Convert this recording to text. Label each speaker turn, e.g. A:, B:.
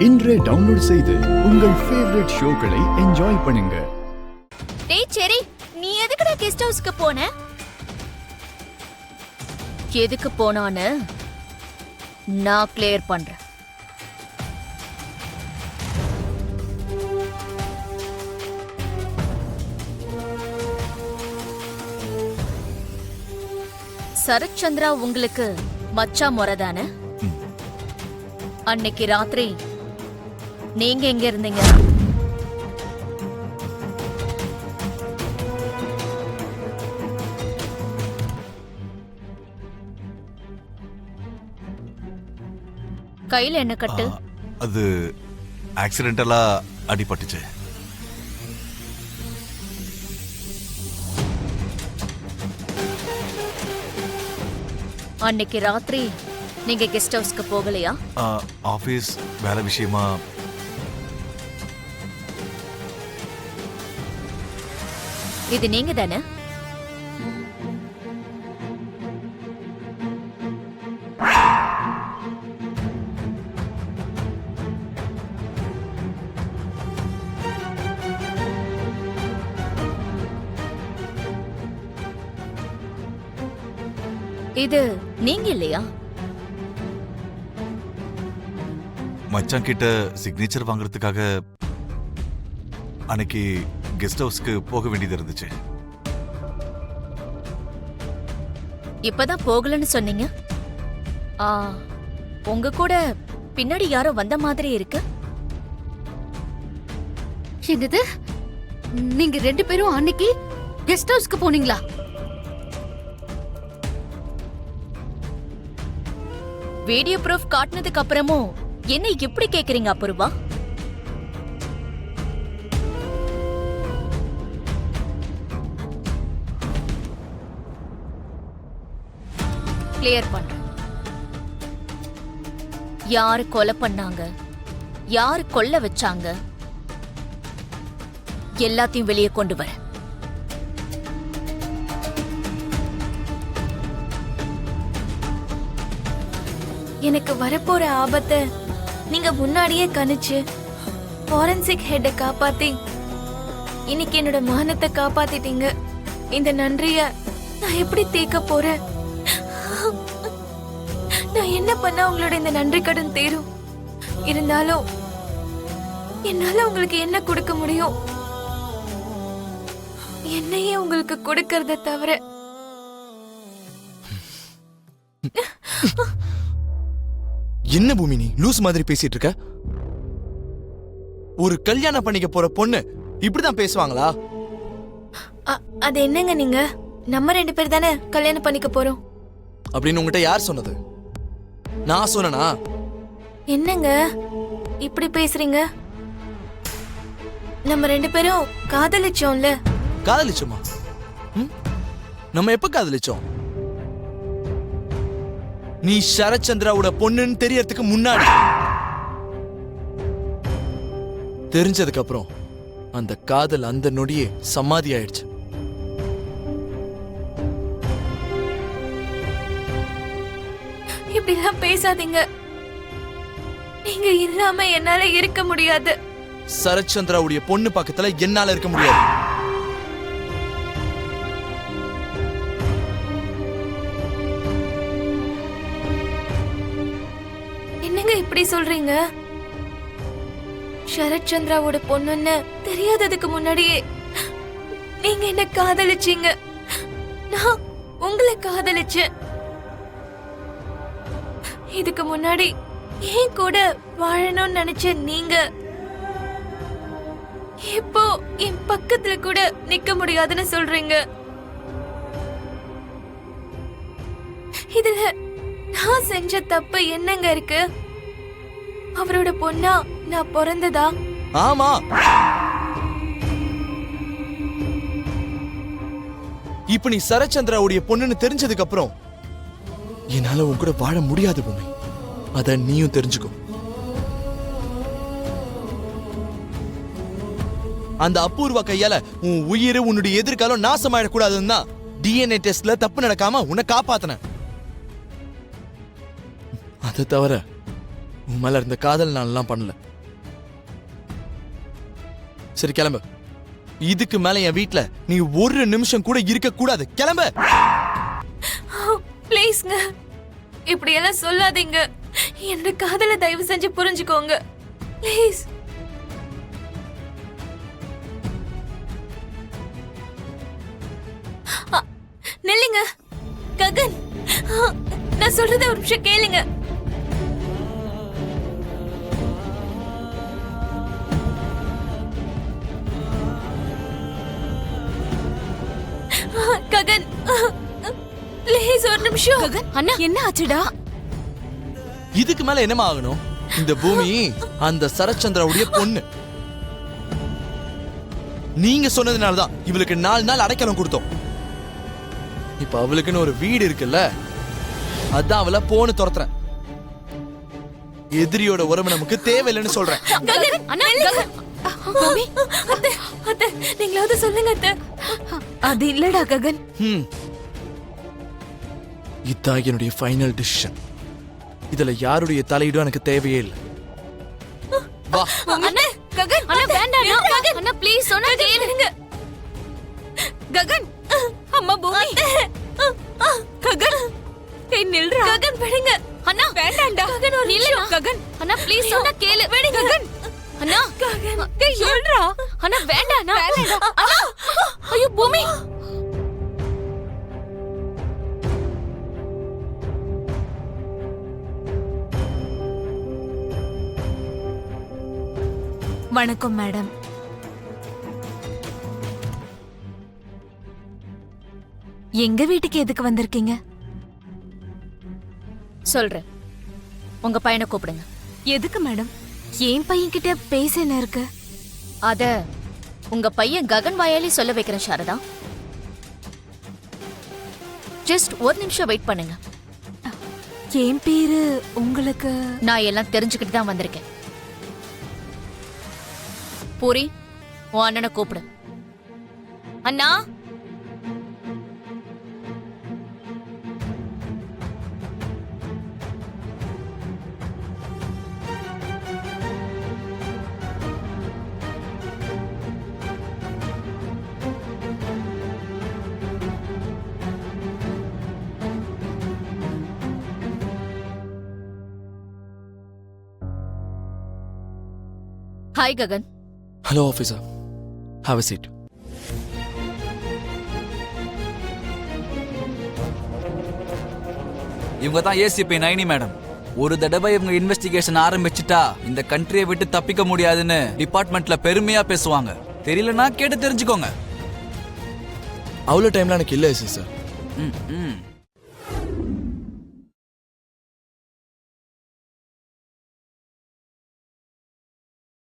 A: இன்றே டவுன்லோட் செய்து உங்கள் ஃபேவரட் ஷோக்களை என்ஜாய் பண்ணுங்க.
B: டேய் செரி, நீ எதுக்குடா கெஸ்ட் ஹவுஸ்க்கு போன? எதுக்கு போனான்னு நான் கிளியர் பண்றேன். சரத் சந்திரா உங்களுக்கு மச்சா முறைதானே? அன்னைக்கு ராத்திரி நீங்க எங்க இருந்தீங்க? கையில என்ன கட்டு?
C: அது ஆக்சிடென்டலா அடிபட்டுச்சு.
B: அன்னைக்கு ராத்திரி நீங்க கெஸ்ட் ஹவுஸ்க்கு போகலையா?
C: ஆபீஸ் வேலை விஷயமா.
B: இது நீங்க தானே? இது நீங்க இல்லையா?
C: மச்சான் கிட்ட சிக்னேச்சர் வாங்குறதுக்காக அன்னைக்கு கெஸ்ட் ஹவுஸ்க்கு போக வேண்டியது இருந்துச்சு.
B: இப்பதான் போகலன்னு சொன்னீங்க. உங்க கூட பின்னாடி யாரோ வந்த மாதிரி இருக்கு.
D: என்னது? நீங்க 2 பேரும் அன்னைக்கு கெஸ்ட் ஹவுஸ்க்கு போனீங்களா?
B: வீடியோ ப்ரூஃப் காட்டினதுக்கு அப்புறமும் என்ன எப்படி கேக்குறீங்க அப்புறமா? கிளியர் பண்றேன். யாரு கொலை பண்ணாங்க, யாரு கொல்ல வச்சாங்க, எல்லாத்தையும் வெளியே கொண்டு வர.
E: எனக்கு வரப்போற ஆபத்தை நீங்க முன்னாடியே கணிச்சு ஃபாரன்சிக் ஹெட்டை காப்பாத்தி இன்னைக்கு என்னோட மானத்தை காப்பாத்திட்டீங்க. இந்த நன்றிய நான் எப்படி தீர்க்க போறேன்? நான் என்ன பண்ணா உங்களோட இந்த நன்றி கடன் தீரும்? இருந்தாலும் என்னால உங்களுக்கு என்ன கொடுக்க முடியும்? என்னையே உங்களுக்கு கொடுக்கறத தவிர.
F: என்ன பூமி, நீ லூஸ் மாதிரி பேசிட்டு இருக்க? ஒரு கல்யாணம் பண்ணிக்க போற பொண்ணு இப்படிதான் பேசுவாங்களா?
E: அது என்னங்க, நீங்க நம்ம 2 பேர் தானே கல்யாணம் பண்ணிக்க போறோம்
F: அப்படின்னு உங்ககிட்ட யார் சொன்னது? நான் சொன்னனா?
E: என்னங்க இப்படி பேசுறீங்க? நம்ம 2 பேரும் காதலிச்சோம்ல.
F: காதலிச்சோமா? நம்ம எப்ப காதலிச்சோம்? நீ சரத்சந்திராவோட பொண்ணுன்னு தெரியறதுக்கு முன்னாடி. தெரிஞ்சதுக்கு அப்புறம் அந்த காதல் அந்த நொடியே சமாதி ஆயிடுச்சு.
E: இப்படிலாம் பேசாதீங்க. நீங்க இல்லாம என்னால இருக்க முடியாது.
F: சரத்சந்திராவுடைய பொண்ணு பக்கத்துல என்னால இருக்க முடியாது.
E: என்னங்க இப்படி சொல்றீங்க? சரத் சந்திராவோட பொண்ணுன்னு தெரியாததுக்கு முன்னாடியே நீங்க என்ன காதலிச்சீங்க, நான் உங்களை காதலிச்சேன். இதுக்கு முன்னாடி ஏன் கூட வாழணும்னு நினைச்ச நீங்க இப்போ என் பக்கத்துல கூட நிக்க முடியாதுன்னு சொல்றீங்க. இதுல நான் செஞ்ச தப்பு என்னங்க இருக்கு? அவரோட பொண்ணா நான் பிறந்ததா?
F: ஆமா. இப்ப நீ சரத்சந்திராவுடைய பொண்ணுன்னு தெரிஞ்சதுக்கு அப்புறம் என்னால உன் கூட வாழ முடியாது பூமி. அத நீயும் தெரிஞ்சுக்கோ. அந்த அபூர்வ கையால உன் உயிர், உன்னுடைய எதிர்காலம் நாசமாயிடக்கூடாதுன்னு தான் டிஎன்ஏ டெஸ்ட்ல தப்பு நடக்காம உன்னை காப்பாத்தின. அதை தவிர உன் மேல இருந்த காதல் நான் எல்லாம் பண்ணல. சரி கிளம்பு. இதுக்கு மேல என் வீட்ல நீ ஒரு நிமிஷம் கூட இருக்க கூடாது. கிளம்பு.
E: ப்ளீஸ்ங்க, இப்படி எல்லாம் சொல்லாதீங்க. என்னோட காதலை தயவு செஞ்சு புரிஞ்சுக்கோங்க ப்ளீஸ். நில்லுங்க ககன், நான் சொல்றத ஒரு நிமிஷம் கேளுங்க. ககன் ப்ளீஸ் ஒரு நிமிஷம்.
B: ககன் அண்ணா என்ன ஆச்சுடா?
F: இதுக்கு மேல என்னமா ஆகணும்? இந்த பூமி அந்த சரச்சந்திராவுடைய பொண்ணு. நீங்க சொன்னதுனாலதான் இவளுக்கு 4 நாள் அடைக்கலம் கொடுத்தோம். இப்ப அவளுக்குன்னு ஒரு வீடு இருக்குல்ல, அதான் அவளை போன்னு துரத்துறேன். எதிரியோட உறவு நமக்கு தேவையில்லைன்னு சொல்றேன்.
E: ககன் அண்ணா, ககன் பூமி, அத்தை அத்தை நீங்களாவது சொல்லுங்க அத்தை. அது இல்லடா ககன்.
F: இதான் என்னுடைய ஃபைனல் டிசிஷன். இதுல யாருடைய தலையீடும் எனக்கு தேவையே இல்லை. வா.
E: அண்ணா ககன், அண்ணா வேண்டாம் ககன், அண்ணா ப்ளீஸ் சொன்னா கேளுங்க. ககன், அம்மா பூமி, ககன் ஏய் நில்றா. ககன் விடுங்க அண்ணா. வேண்டாம்டா ககன், ஒரு நில்லுடா ககன். அண்ணா ப்ளீஸ் சொன்னா கேளு. விடுங்க ககன். அண்ணா ககன் ஏய் சொல்றா. அண்ணா வேண்டாம் அண்ணா. அண்ணா ஐயோ பூமி. வணக்கம் மேடம். எங்க வீட்டுக்கு எதுக்கு வந்திருக்கீங்க?
B: சொல்றேன். உங்க பையனை கூப்பிடுங்க.
E: எதுக்கு மேடம்? என் பையன் கிட்ட பேச என்ன இருக்கு?
B: அத உங்க பையன் ககன் வாயாலே சொல்ல வைக்கிறேன் சாரதா. ஜஸ்ட் ஒரு நிமிஷம் வெயிட் பண்ணுங்க.
E: என் பேரு உங்களுக்கு
B: நான் எல்லாம் தெரிஞ்சுக்கிட்டு தான் வந்திருக்கேன். பூரி, உன் அண்ணனை கூப்பிடு. அண்ணா. Hi Gagan.
F: Hello officer, have a seat.
G: இவங்க தான் ஏசிபி நைனி மேடம். ஒரு தடவை இவங்க இன்வெஸ்டிகேஷன் ஆரம்பிச்சுட்டா இந்த கண்ட்ரியை விட்டு தப்பிக்க முடியாதுன்னு டிபார்ட்மெண்ட்ல பெருமையா பேசுவாங்க. தெரியலனா கேட்டு தெரிஞ்சுக்கோங்க.
F: அவ்வளோ டைம்ல எனக்கு இல்லை சார்.
G: ம்